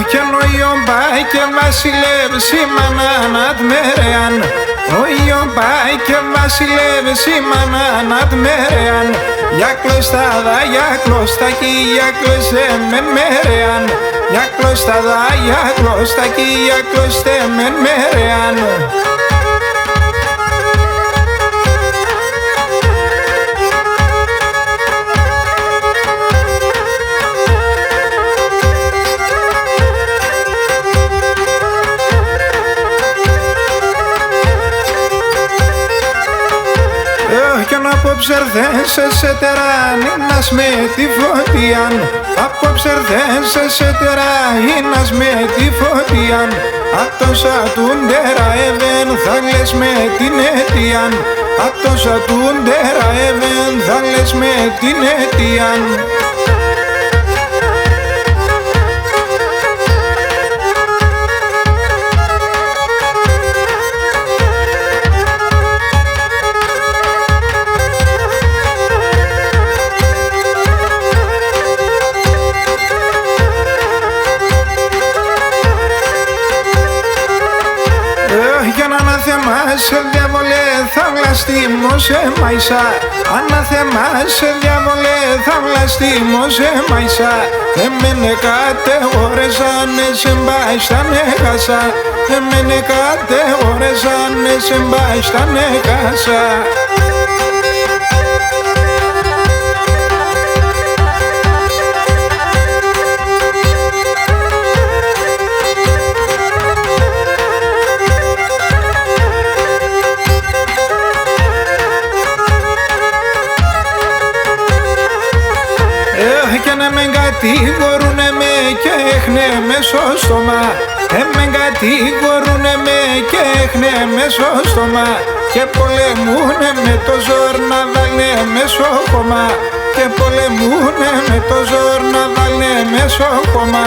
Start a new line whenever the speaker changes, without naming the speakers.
Και εννοείον πάει και βασιλεύς η μανάνατ μέρεαν. Οίον πάει και βασιλεύς η μανάνατ μέρεαν. Για κλωστάδα, για κλωστακί, για κλωστέ μεν μέρεαν. Για κλωστάδα, για κλωστακί, για κλωστέ μεν μέρεαν. Κι αν απόψε έρθες σε τεράνινας με τη φωτιάν. Απόψε έρθες σε τεράνινας με τη φωτιάν. Ατόσα τούντερα εβεν θα λες με την αιτιάν. Ατόσα τούντερα εβεν θα λες με την αιτιάν. Για να αναθεμάσαι διάβολε θα βλαστήμωσε μαϊσά. Αναθεμάσαι διάβολε θα βλαστήμωσε μαϊσά. Εμένε κατεώρεσανε σε μπάει στα νεκάσα. Εμένε κατεώρεσανε σε μπάει στα νεκάσα. Κι να με κατηγορούνε με και έχνε με στο στόμα. Με κατηγορούνε με και έχνε με στο στόμα. Και πολεμούνε με το ζόρ να βάλνε με στο κόμμα. Και πολεμούνε με το ζόρ να βάλνε με στο κόμμα.